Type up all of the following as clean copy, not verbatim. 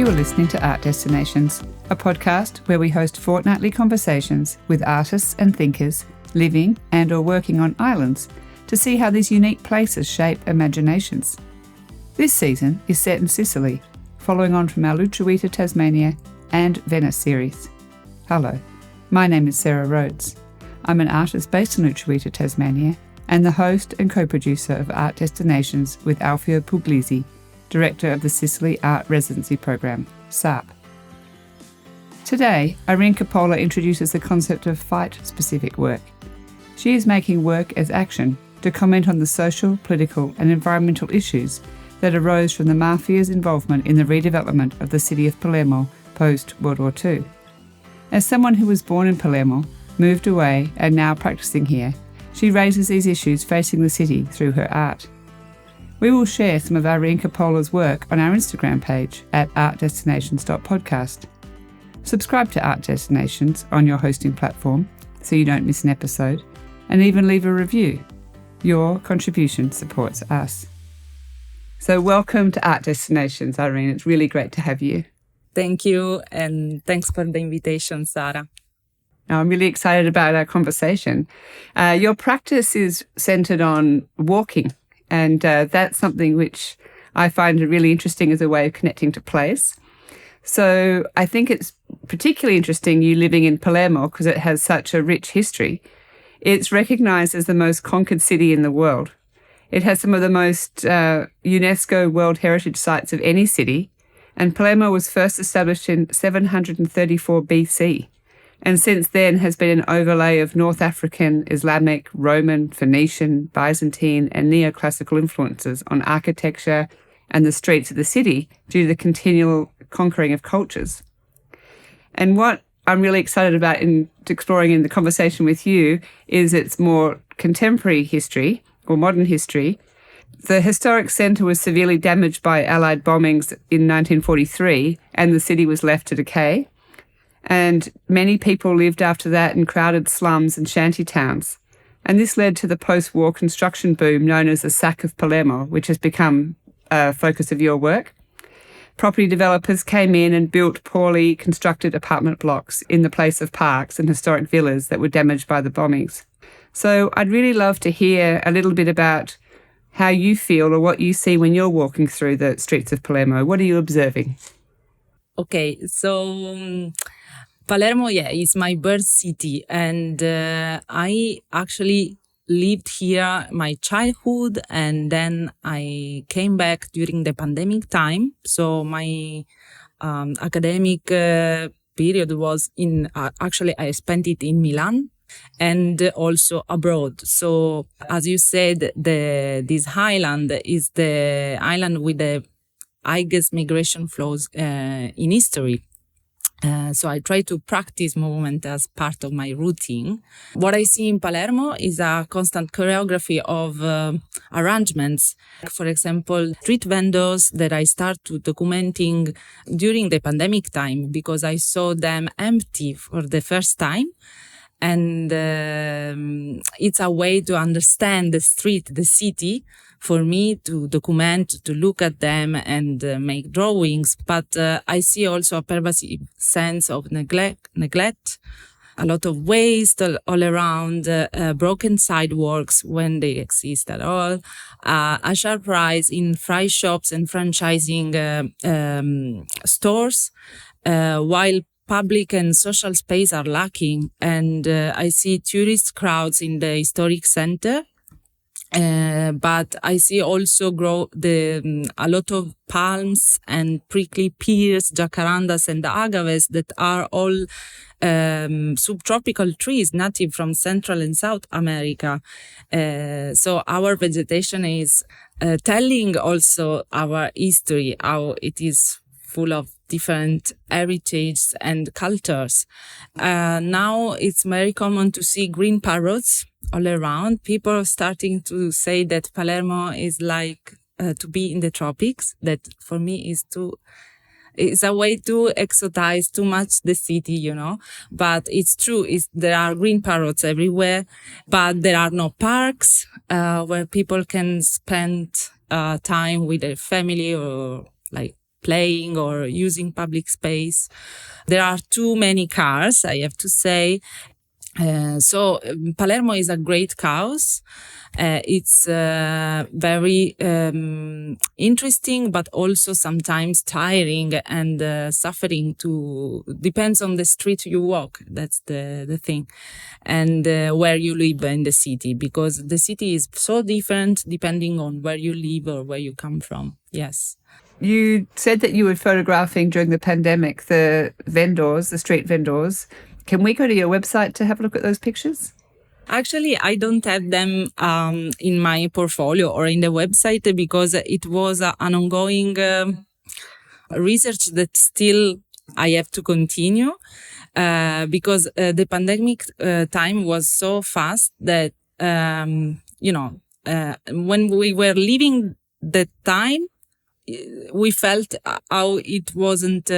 You are listening to Art Destinations, a podcast where we host fortnightly conversations with artists and thinkers living and or working on islands to see how these unique places shape imaginations. This season is set in Sicily, following on from our Luchuita, Tasmania and Venice series. Hello, my name is Sarah Rhodes. I'm an artist based in Luchuita, Tasmania, and the host and co-producer of Art Destinations with Alfio Puglisi, Director of the Sicily Art Residency Program, SARP. Today, Irene Coppola introduces the concept of fight-specific work. She is making work as action to comment on the social, political and environmental issues that arose from the mafia's involvement in the redevelopment of the city of Palermo post-World War II. As someone who was born in Palermo, moved away and now practicing here, she raises these issues facing the city through her art. We will share some of Irene Coppola's work on our Instagram page at artdestinations.podcast. Subscribe to Art Destinations on your hosting platform so you don't miss an episode, and even leave a review. Your contribution supports us. So welcome to Art Destinations, Irene. It's really great to have you. Thank you, and thanks for the invitation, Sarah. Now, I'm really excited about our conversation. Your practice is centred on walking, and that's something which I find really interesting as a way of connecting to place. So I think it's particularly interesting you living in Palermo because it has such a rich history. It's recognised as the most conquered city in the world. It has some of the most UNESCO World Heritage Sites of any city, and Palermo was first established in 734 BC. And since then has been an overlay of North African, Islamic, Roman, Phoenician, Byzantine and neoclassical influences on architecture and the streets of the city due to the continual conquering of cultures. And what I'm really excited about in exploring in the conversation with you is its more contemporary history or modern history. The historic centre was severely damaged by Allied bombings in 1943 and the city was left to decay. And many people lived after that in crowded slums and shanty towns. And this led to the post-war construction boom known as the Sack of Palermo, which has become a focus of your work. Property developers came in and built poorly constructed apartment blocks in the place of parks and historic villas that were damaged by the bombings. So I'd really love to hear a little bit about how you feel or what you see when you're walking through the streets of Palermo. What are you observing? Okay, so Palermo, is my birth city, and I actually lived here my childhood, and then I came back during the pandemic time. So my academic period was actually I spent it in Milan and also abroad. So as you said, this island is the island with the highest migration flows in history. So I try to practice movement as part of my routine. What I see in Palermo is a constant choreography of arrangements. For example, street vendors that I started documenting during the pandemic time because I saw them empty for the first time. And it's a way to understand the street, the city, for me to document, to look at them and make drawings. But I see also a pervasive sense of neglect, a lot of waste all around, broken sidewalks when they exist at all, a sharp rise in fry shops and franchising stores, while public and social space are lacking. And I see tourist crowds in the historic center. But I see also a lot of palms and prickly pears, jacarandas and agaves that are all subtropical trees native from Central and South America. So our vegetation is telling also our history, how it is full of different heritages and cultures. Now it's very common to see green parrots all around. People are starting to say that Palermo is like to be in the tropics. That for me is a way to exotize too much the city, But it's true. There are green parrots everywhere, but there are no parks where people can spend time with their family or like playing or using public space. There are too many cars, I have to say. Palermo is a great cause. It's very interesting, but also sometimes tiring and suffering. Depends on the street you walk. That's the thing, and where you live in the city, because the city is so different depending on where you live or where you come from. Yes. You said that you were photographing during the pandemic the street vendors. Can we go to your website to have a look at those pictures? Actually, I don't have them in my portfolio or in the website because it was an ongoing research that still I have to continue because the pandemic time was so fast that, when we were living that time, we felt how it wasn't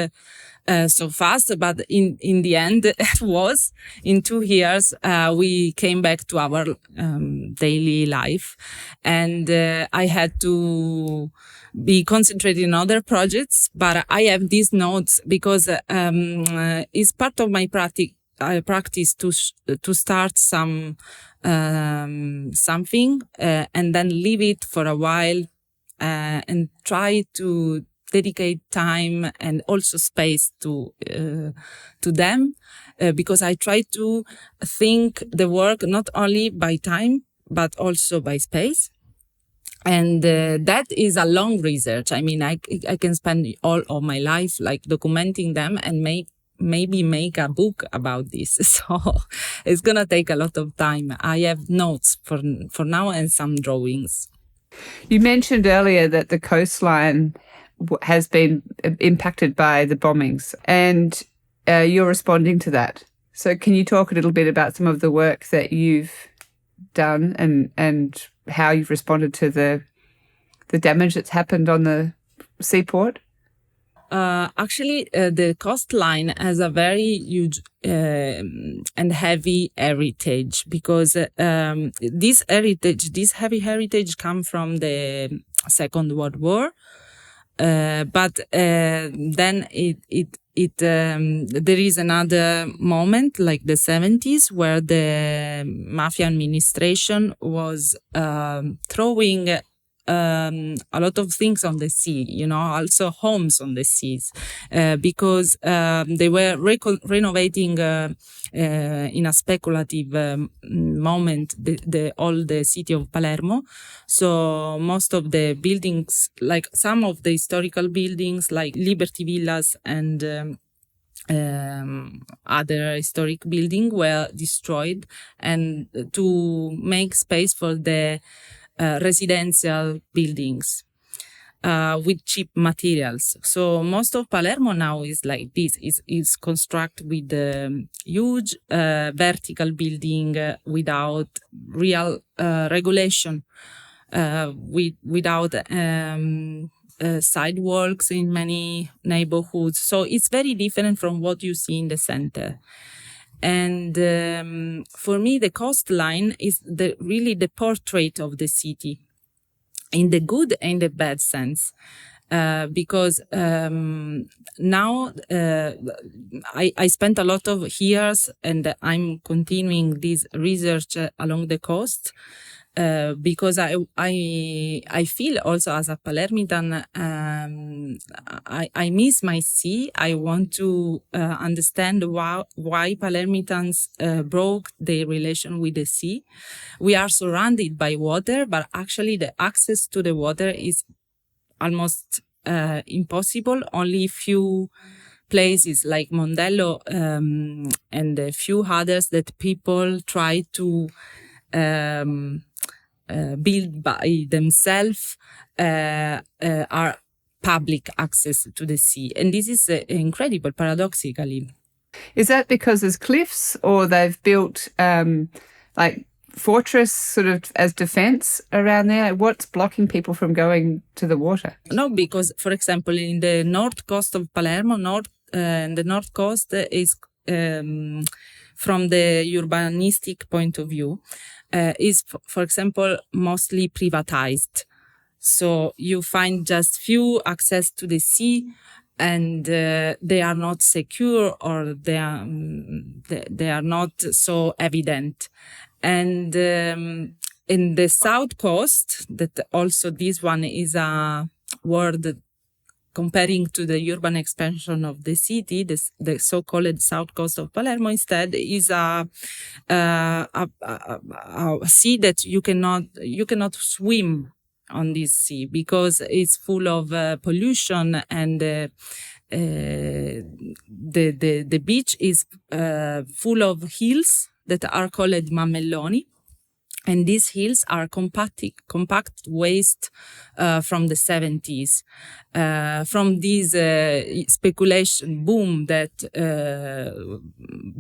so fast, but in the end, it was. In 2 years, we came back to our daily life, and I had to be concentrated in other projects. But I have these notes because it's part of my practice to start something and then leave it for a while. And try to dedicate time and also space to them, because I try to think the work not only by time but also by space, and that is a long research. I mean, I can spend all of my life like documenting them and maybe make a book about this. So it's gonna take a lot of time. I have notes for now and some drawings. You mentioned earlier that the coastline has been impacted by the bombings, and you're responding to that. So can you talk a little bit about some of the work that you've done and how you've responded to the damage that's happened on the seaport? Actually, the coastline has a very huge and heavy heritage because this heavy heritage comes from the Second World War. But then there is another moment, like the 70s, where the mafia administration was throwing a lot of things on the sea, also homes on the seas, because they were renovating in a speculative moment all the city of Palermo. So most of the buildings, like some of the historical buildings, like Liberty Villas and other historic buildings, were destroyed, and to make space for the residential buildings with cheap materials. So most of Palermo now is like this, is constructed with huge vertical building without real regulation, without sidewalks in many neighborhoods. So it's very different from what you see in the center. And for me, the coastline is really the portrait of the city, in the good and the bad sense. Because now I spent a lot of years, and I'm continuing this research along the coast. Because I feel also as a Palermitan, I miss my sea. I want to understand why Palermitans broke their relation with the sea. We are surrounded by water, but actually the access to the water is almost impossible. Only few places like Mondello and a few others that people try to build by themselves are public access to the sea. And this is incredible, paradoxically. Is that because there's cliffs, or they've built like fortress sort of as defense around there? What's blocking people from going to the water? No, because, for example, in the north coast of Palermo, the north coast is from the urbanistic point of view, is, for example, mostly privatized. So you find just few access to the sea, and they are not secure, or they are not so evident. And in the south coast, that also this one is a word comparing to the urban expansion of the city, the so-called south coast of Palermo instead is a sea that you cannot swim on this sea, because it's full of pollution, and the beach is full of hills that are called mammelloni. And these hills are compact waste from the 70s, from this speculation boom that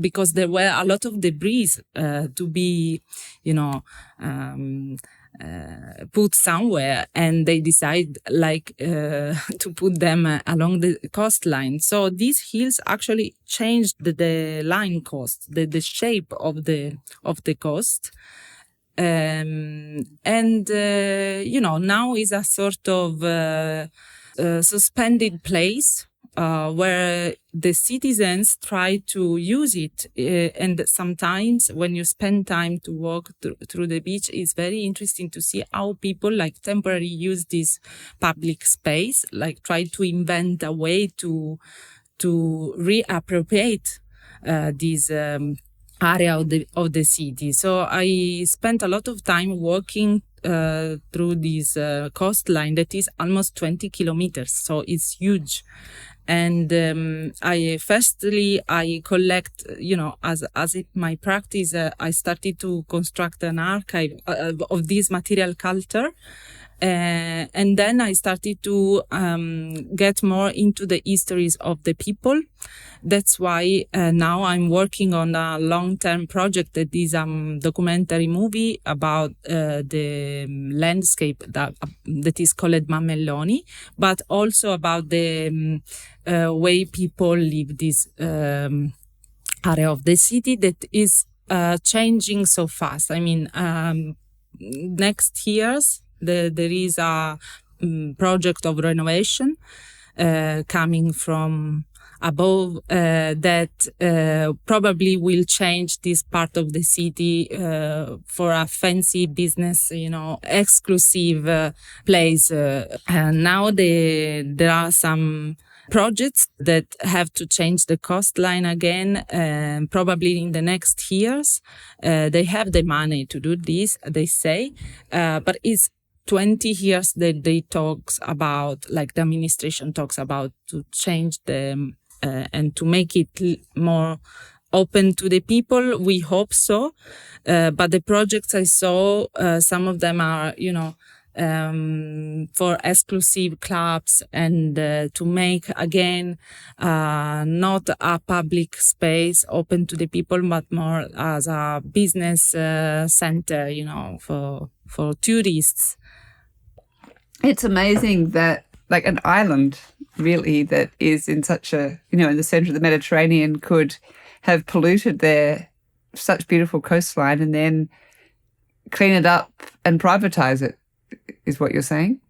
because there were a lot of debris to be, put somewhere, and they decide to put them along the coastline. So these hills actually changed the line coast, the shape of the coast. Now is a sort of suspended place where the citizens try to use it. And sometimes when you spend time to walk through the beach, it's very interesting to see how people temporarily use this public space, try to invent a way to reappropriate this area of the city. So I spent a lot of time walking through this coastline that is almost 20 kilometers. So it's huge. And I collect, as it my practice, I started to construct an archive of this material culture. And then I started to get more into the histories of the people. That's why now I'm working on a long-term project that is a documentary movie about the landscape that is called Mammelloni, but also about the way people live this area of the city that is changing so fast. I mean, next years, there is a project of renovation coming from above that probably will change this part of the city for a fancy business, exclusive place. And now there are some projects that have to change the coastline again, probably in the next years. They have the money to do this, they say, but it's 20 years that they talks about, the administration talks about, to change them and to make it more open to the people. We hope so. But the projects I saw, some of them are, for exclusive clubs, and to make again not a public space open to the people, but more as a business center, for tourists. It's amazing that an island really that is in such a, in the center of the Mediterranean could have polluted their such beautiful coastline and then clean it up and privatize it, is what you're saying.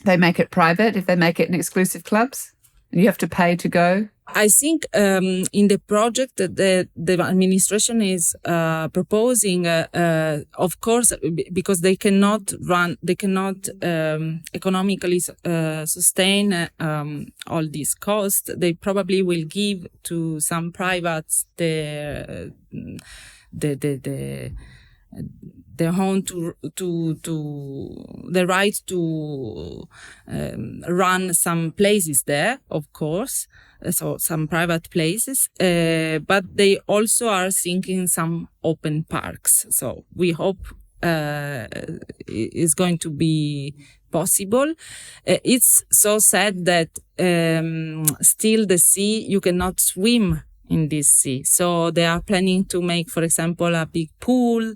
They make it private if they make it in exclusive clubs, and you have to pay to go. I think in the project that the administration is proposing, of course, because they cannot economically sustain all these costs, they probably will give to some privates the own to the right to run some places there, of course. So some private places, but they also are thinking some open parks. So we hope it's going to be possible. It's so sad that still the sea, you cannot swim in this sea. So they are planning to make, for example, a big pool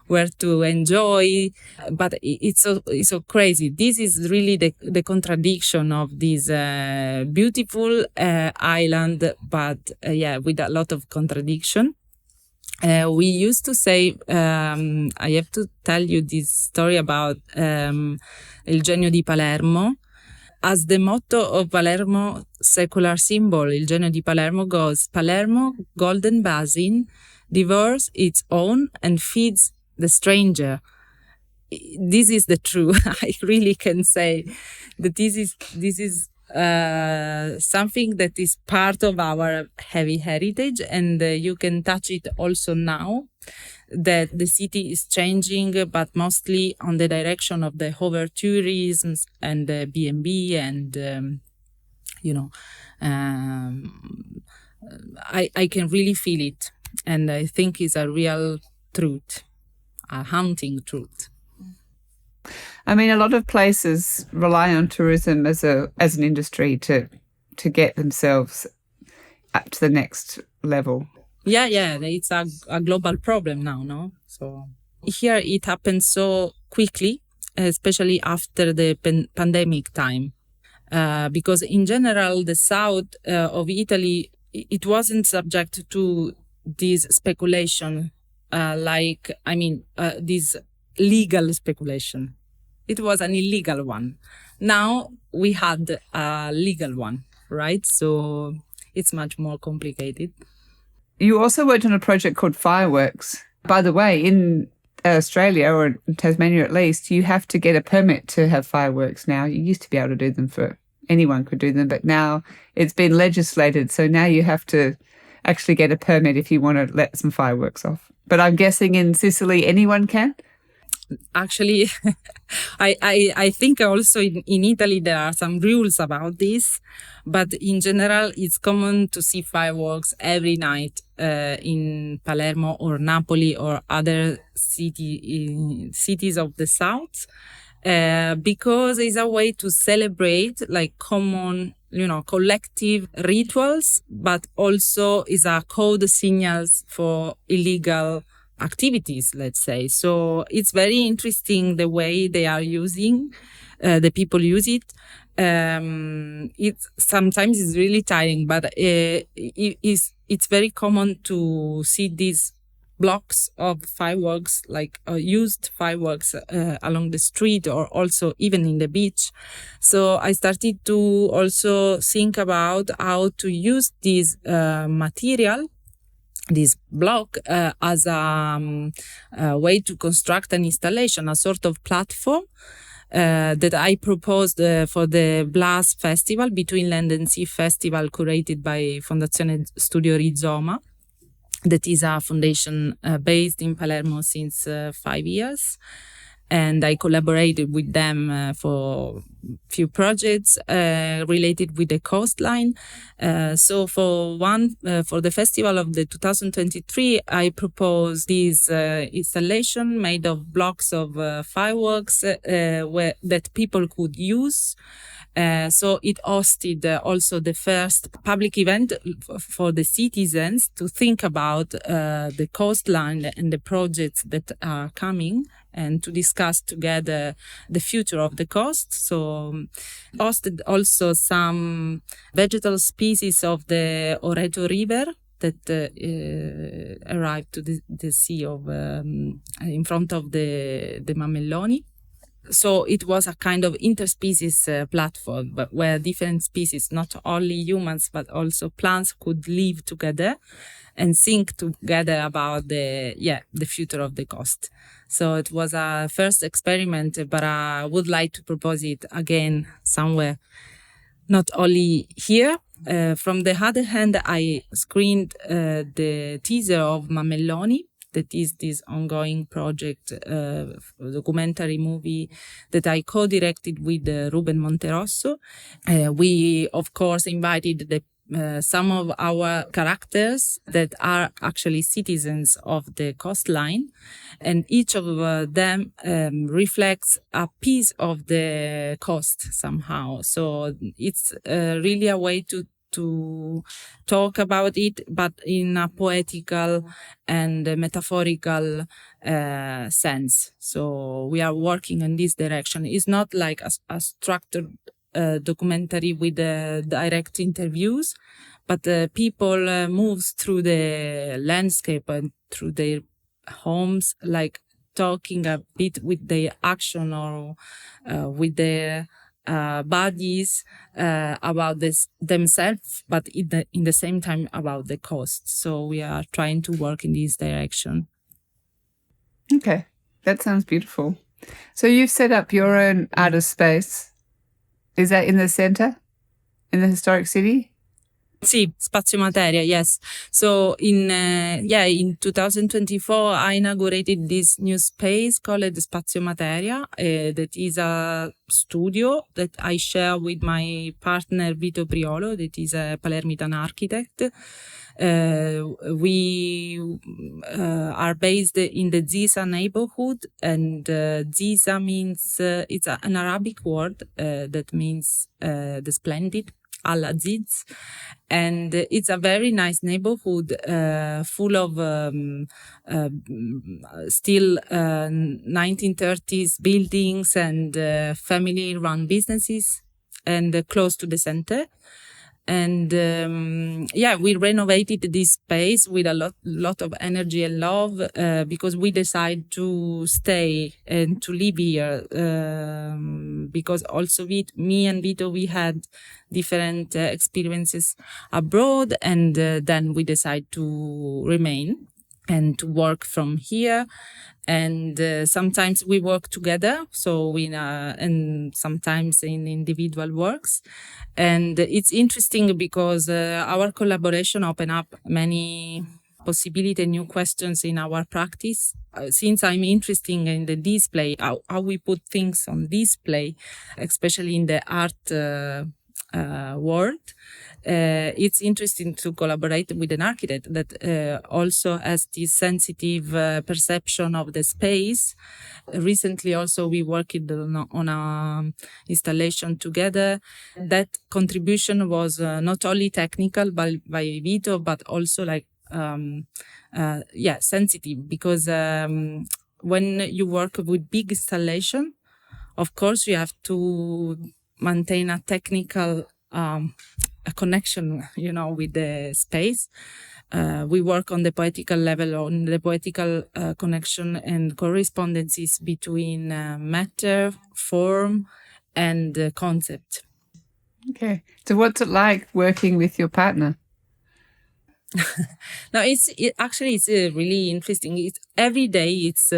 where to enjoy, but it's so crazy. This is really the contradiction of this beautiful island, but with a lot of contradiction. We used to say, I have to tell you this story about Il Genio di Palermo. As the motto of Palermo secular symbol, Il Genio di Palermo goes, Palermo, golden basin, devours its own and feeds the stranger. This is the truth. I really can say that this is something that is part of our heavy heritage, and you can touch it also now that the city is changing, but mostly on the direction of the over tourism and the B&B and I can really feel it, and I think it's a real truth, a haunting truth. I mean, a lot of places rely on tourism as an industry to get themselves up to the next level. Yeah, it's a global problem now, no? So here it happens so quickly, especially after the pandemic time, because in general the south of Italy it wasn't subject to this speculation, this legal speculation. It was an illegal one. Now we had a legal one, right? So it's much more complicated. You also worked on a project called Fireworks. By the way, in Australia, or in Tasmania at least, you have to get a permit to have fireworks now. You used to be able to do them anyone could do them, but now it's been legislated. So now you have to actually get a permit if you want to let some fireworks off. But I'm guessing in Sicily, anyone can? Actually, I think also in Italy there are some rules about this, but in general it's common to see fireworks every night in Palermo or Napoli or other cities of the south, because it's a way to celebrate like common, collective rituals, but also is a code signals for illegal activities, let's say. So it's very interesting the way they are using, the people use it. It sometimes is really tiring, but it's very common to see these blocks of fireworks, like used fireworks along the street or also even in the beach. So I started to also think about how to use this material, this block, as a way to construct an installation, a sort of platform that I proposed for the Blas Festival, Between Land and Sea Festival, curated by Fondazione Studio Rizoma. That is a foundation based in Palermo since 5 years. And I collaborated with them for few projects related with the coastline. So for the festival of the 2023, I proposed this installation made of blocks of fireworks that people could use. So it hosted also the first public event for the citizens to think about the coastline and the projects that are coming, and to discuss together the future of the coast. So hosted also some vegetal species of the Oreto River that arrived to the sea of in front of the Mamelloni. So it was a kind of interspecies platform, but where different species, not only humans, but also plants, could live together and think together about the future of the coast. So it was a first experiment, but I would like to propose it again somewhere, not only here. From the other hand, I screened the teaser of Mamelloni. That is this ongoing project, documentary movie that I co-directed with Ruben Monterosso. We, of course, invited some of our characters that are actually citizens of the coastline, and each of them reflects a piece of the coast somehow. So it's really a way to talk about it, but in a poetical and metaphorical sense. So we are working in this direction. It's not like a structured documentary with direct interviews, but people moves through the landscape and through their homes, like talking a bit with their action or with their bodies about this themselves, but in the same time about the cost. So we are trying to work in this direction. Okay, that sounds beautiful. So you've set up your own artist space. Is that in the center, in the historic city? Sì, Spazio Materia, yes. So in 2024, I inaugurated this new space called Spazio Materia. That is a studio that I share with my partner Vito Priolo, that is a Palermitan architect. We are based in the Ziza neighborhood, and Ziza means it's an Arabic word that means the splendid. Al-Aziz, and it's a very nice neighborhood full of still 1930s buildings and family-run businesses, and close to the center. And we renovated this space with a lot of energy and love because we decided to stay and to live here. Because also me and Vito, we had different experiences abroad, and then we decided to remain and to work from here. And sometimes we work together, so and sometimes in individual works. And it's interesting because our collaboration opened up many possibilities and new questions in our practice. Since I'm interested in the display, how we put things on display, especially in the art world, it's interesting to collaborate with an architect that also has this sensitive perception of the space. Recently also we worked on a installation together. That contribution was not only technical by Vito, but also like sensitive, because when you work with big installation, of course you have to maintain a technical a connection, with the space. We work on the poetical level, on the poetical connection and correspondences between matter, form, and concept. Okay. So what's it like working with your partner? No, it's really interesting. Every day it's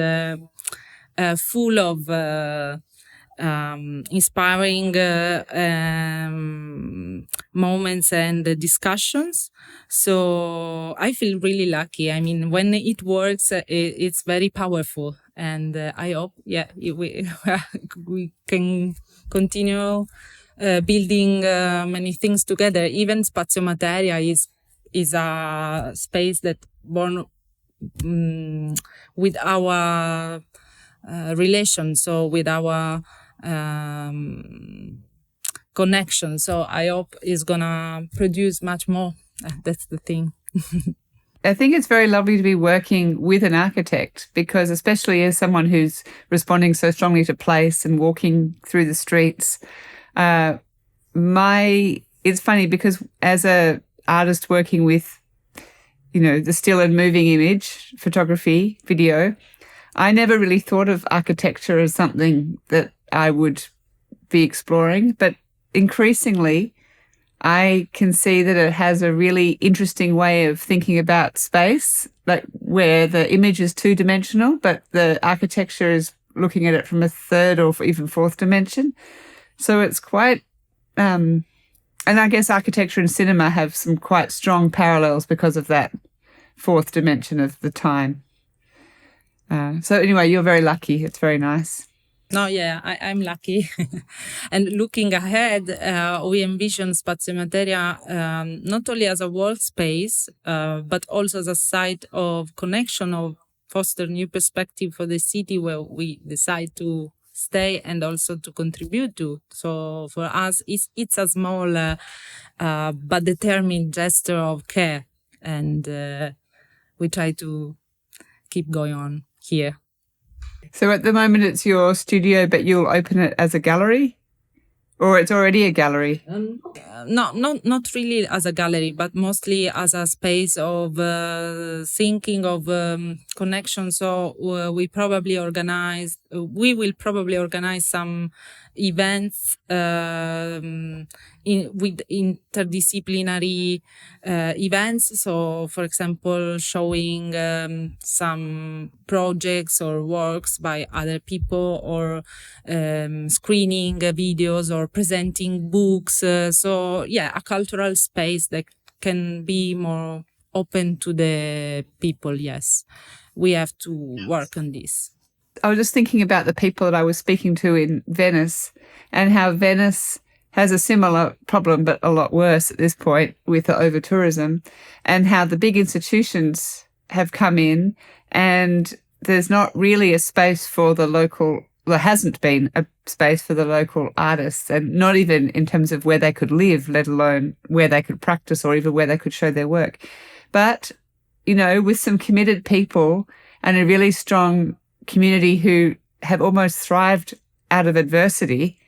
full of inspiring moments and discussions. So I feel really lucky. I mean, when it works, it's very powerful, and I hope, we can continue building many things together. Even Spazio Materia is a space that born with our relation, so with our connection. So I hope it's gonna produce much more. That's the thing. I think it's very lovely to be working with an architect, because especially as someone who's responding so strongly to place and walking through the streets, it's funny because as a artist working with, the still and moving image, photography, video, I never really thought of architecture as something that I would be exploring, but increasingly I can see that it has a really interesting way of thinking about space, like where the image is two-dimensional, but the architecture is looking at it from a third or even fourth dimension. So it's quite, and I guess architecture and cinema have some quite strong parallels because of that fourth dimension of the time. So anyway, you're very lucky. It's very nice. No, yeah, I'm lucky. And looking ahead, we envision Spazio Materia not only as a workspace, but also as a site of connection, of foster new perspective for the city where we decide to stay and also to contribute to. So for us, it's a small but determined gesture of care, and we try to keep going on here. So at the moment it's your studio, but you'll open it as a gallery? Or it's already a gallery? not really as a gallery, but mostly as a space of thinking of connection. So we will probably organize some events with interdisciplinary events. So, for example, showing some projects or works by other people, or screening videos, or presenting books. So, yeah, a cultural space that can be more open to the people. Yes, we have to work on this. I was just thinking about the people that I was speaking to in Venice, and how Venice has a similar problem, but a lot worse at this point, with the over-tourism, and how the big institutions have come in, and there's not really a space for the local, there hasn't been a space for the local artists, and not even in terms of where they could live, let alone where they could practice or even where they could show their work. But, you know, with some committed people and a really strong community who have almost thrived out of adversity,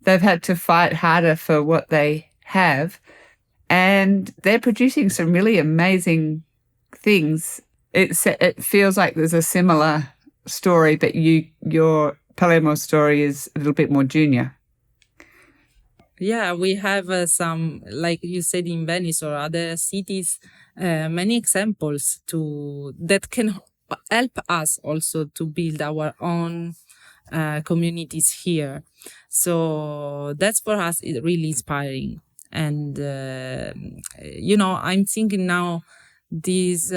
they've had to fight harder for what they have, and they're producing some really amazing things. It feels like there's a similar story, but your Palermo story is a little bit more junior. Yeah, we have some, like you said, in Venice or other cities, many examples that can help us also to build our own communities here. So that's for us really inspiring. And, I'm thinking now this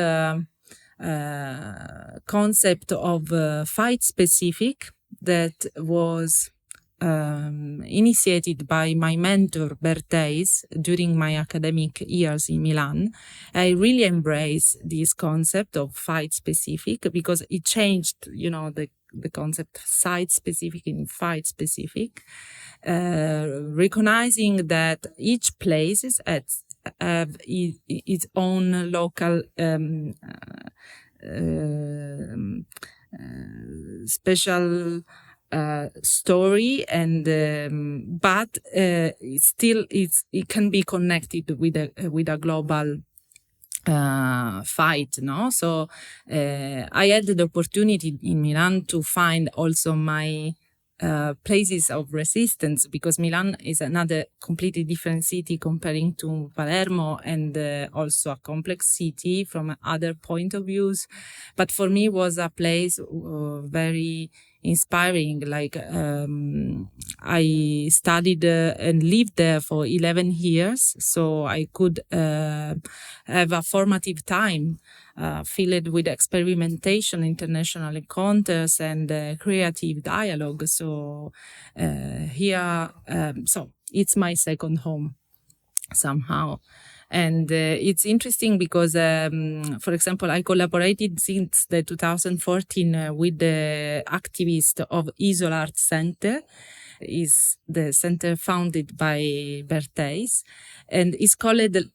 concept of fight specific that was initiated by my mentor Berteis during my academic years in Milan. I really embrace this concept of fight specific, because it changed, the concept site specific and fight specific, recognizing that each place have its own local special story, and but it can be connected with a global fight, no? So I had the opportunity in Milan to find also my places of resistance, because Milan is another completely different city comparing to Palermo, and also a complex city from other point of views. But for me, was a place very inspiring. Like I studied and lived there for 11 years, so I could have a formative time filled with experimentation, international encounters, and creative dialogue. So here, so it's my second home somehow. And it's interesting because, for example, I collaborated since the 2014 with the activist of Isola Art Center. Is the center founded by Berteis, and it's called the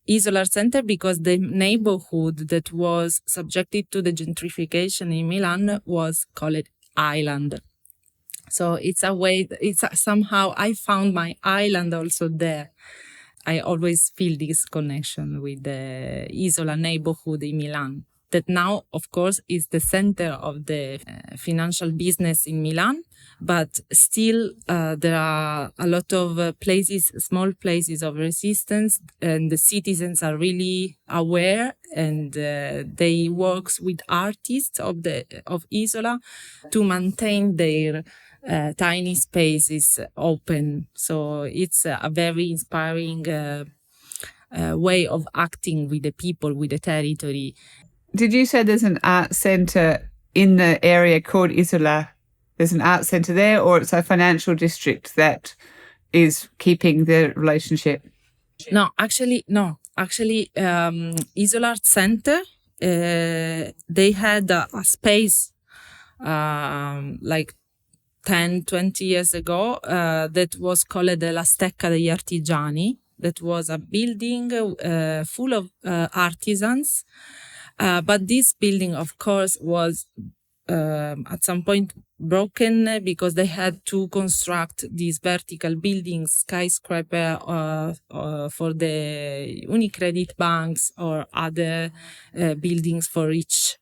Isola Art Center because the neighborhood that was subjected to the gentrification in Milan was called Island. So it's a way, somehow I found my island also there. I always feel this connection with the Isola neighborhood in Milan, that now, of course, is the center of the financial business in Milan. But still, there are a lot of places, small places of resistance, and the citizens are really aware, and they work with artists of Isola to maintain their tiny spaces open. So it's a very inspiring way of acting with the people, with the territory. Did you say there's an art centre in the area called Isola? There's an art centre there, or it's a financial district that is keeping the relationship? No, actually, Isola Art Center, they had a space like 10, 20 years ago that was called La Stecca degli Artigiani. That was a building full of artisans. But this building, of course, was at some point broken because they had to construct these vertical buildings, skyscraper for the Unicredit banks or other buildings for rich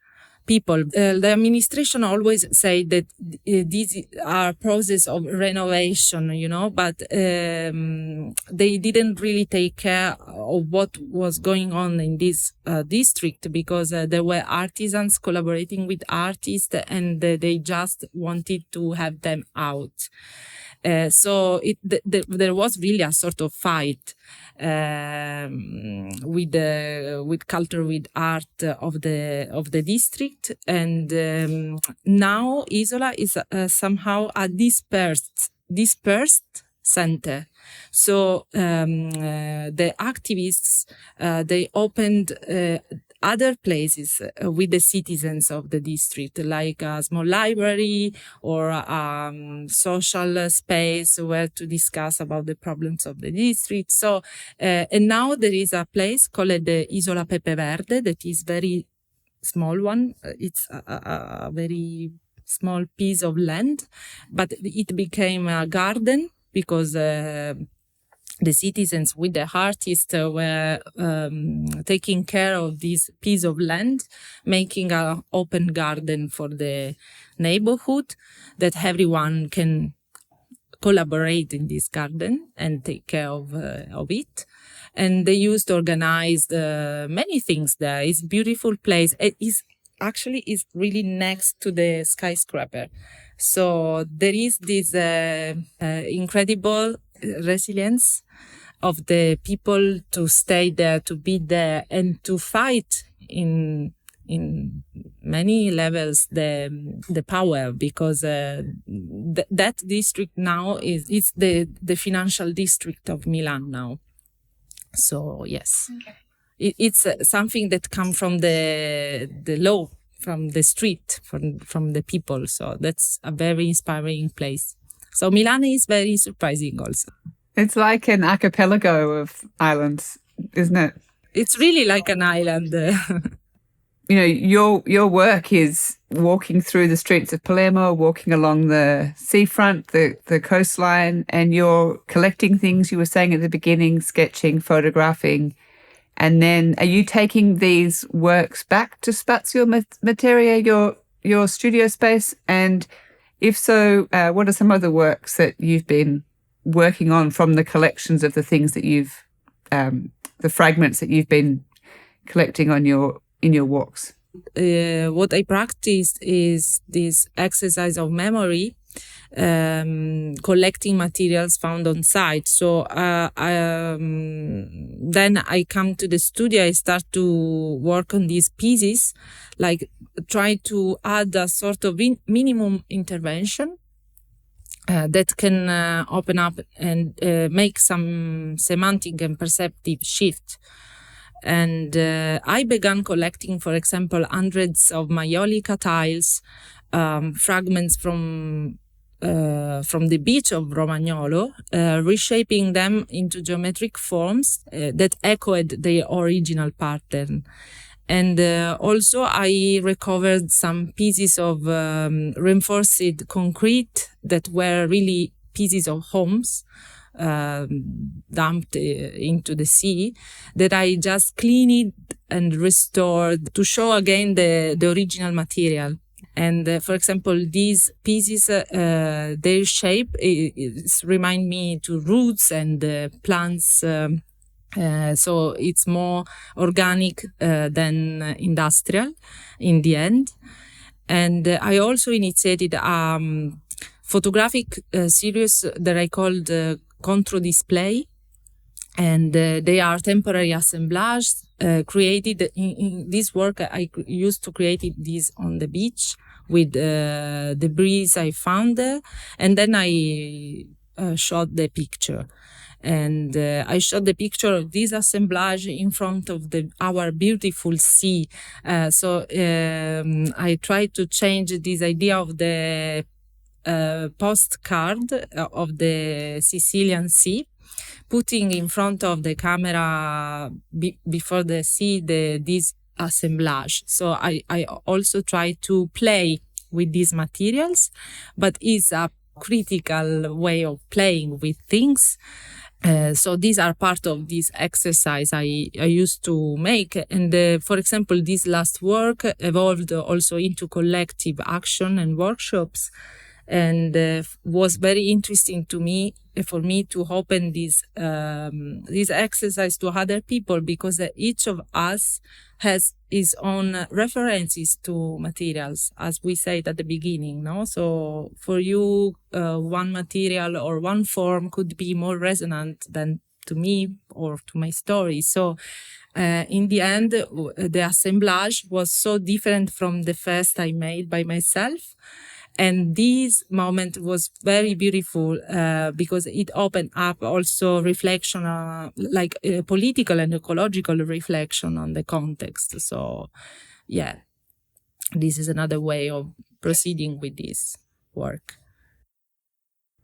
people. The administration always say that these are process of renovation, but they didn't really take care of what was going on in this district because there were artisans collaborating with artists and they just wanted to have them out. So there was really a sort of fight with culture, with art of the district, and now Isola is somehow a dispersed center. So the activists they opened other places with the citizens of the district, like a small library or social space where to discuss about the problems of the district. So, and now there is a place called the Isola Pepe Verde that is very small one. It's a very small piece of land, but it became a garden because the citizens with the artists were taking care of this piece of land, making an open garden for the neighborhood that everyone can collaborate in this garden and take care of it. And they used to organize many things there. It's a beautiful place. It is really next to the skyscraper. So there is this incredible resilience of the people to stay there, to be there, and to fight in many levels the power, because that district now is the financial district of Milan now. So yes, it's something that comes from the law, from the street, from the people. So that's a very inspiring place. So Milan is very surprising also. It's like an archipelago of islands, isn't it? It's really like an island. Your work is walking through the streets of Palermo, walking along the seafront, the coastline, and you're collecting things you were saying at the beginning, sketching, photographing. And then are you taking these works back to Spazio Materia, your studio space? And if so, what are some other works that you've been working on from the collections of the things that you've, the fragments that you've been collecting in your walks? What I practiced is this exercise of memory, collecting materials found on site. So then I come to the studio, I start to work on these pieces, like try to add a sort of minimum intervention that can open up and make some semantic and perceptive shift. And I began collecting, for example, hundreds of maiolica tiles, fragments from the beach of Romagnolo, reshaping them into geometric forms that echoed the original pattern. And also I recovered some pieces of reinforced concrete that were really pieces of homes dumped into the sea, that I just cleaned and restored to show again the original material. And for example, these pieces, their shape remind me to roots and plants. So it's more organic than industrial in the end. And I also initiated a photographic series that I called Contro Display. And they are temporary assemblages created in this work. I used to create this on the beach with debris I found there. And then I shot the picture. And I shot the picture of this assemblage in front of our beautiful sea. So I tried to change this idea of the postcard of the Sicilian Sea, putting in front of the camera before the sea this assemblage. So I also try to play with these materials, but it's a critical way of playing with things. So these are part of this exercise I used to make. And for example, this last work evolved also into collective action and workshops, and was very interesting to me, for me to open this exercise to other people, because each of us has his own references to materials, as we said at the beginning. No, so for you, one material or one form could be more resonant than to me or to my story. So in the end, the assemblage was so different from the first I made by myself. And this moment was very beautiful because it opened up also reflection, political and ecological reflection on the context. So, yeah, this is another way of proceeding with this work.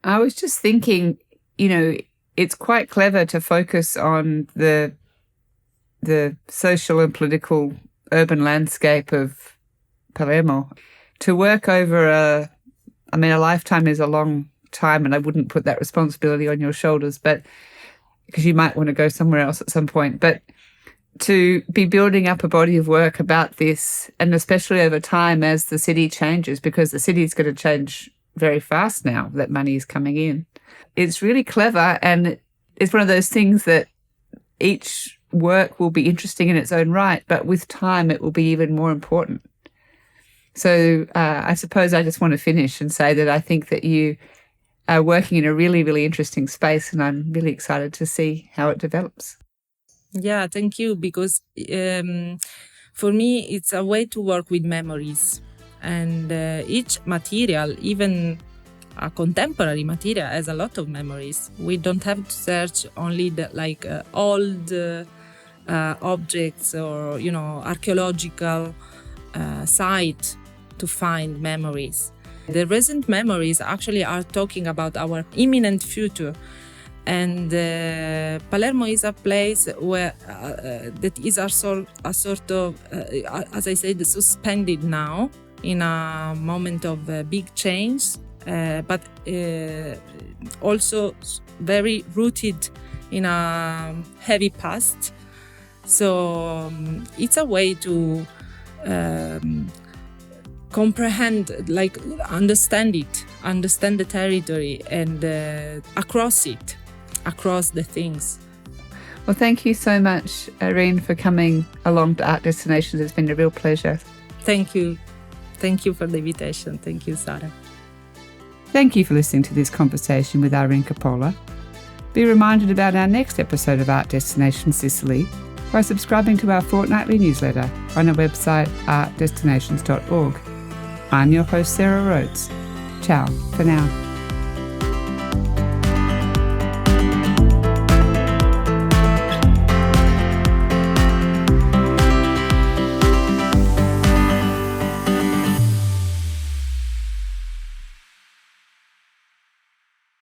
I was just thinking, it's quite clever to focus on the social and political urban landscape of Palermo. To work over a lifetime is a long time, and I wouldn't put that responsibility on your shoulders, but because you might want to go somewhere else at some point. But to be building up a body of work about this, and especially over time as the city changes, because the city is going to change very fast now that money is coming in. It's really clever, and it's one of those things that each work will be interesting in its own right, but with time it will be even more important. So I suppose I just want to finish and say that I think that you are working in a really, really interesting space, and I'm really excited to see how it develops. Yeah, thank you. Because for me, it's a way to work with memories. And each material, even a contemporary material, has a lot of memories. We don't have to search only the old objects or, archaeological site to find memories. The recent memories actually are talking about our imminent future. And Palermo is a place where that is a sort of, as I said, suspended now in a moment of big change, but also very rooted in a heavy past. So it's a way to comprehend, understand the territory, and across the things. Well, thank you so much, Irene, for coming along to Art Destinations. It's been a real pleasure. Thank you. Thank you for the invitation. Thank you, Sarah. Thank you for listening to this conversation with Irene Coppola. Be reminded about our next episode of Art Destinations Sicily by subscribing to our fortnightly newsletter on our website, artdestinations.org. I'm your host, Sarah Rhodes. Ciao for now.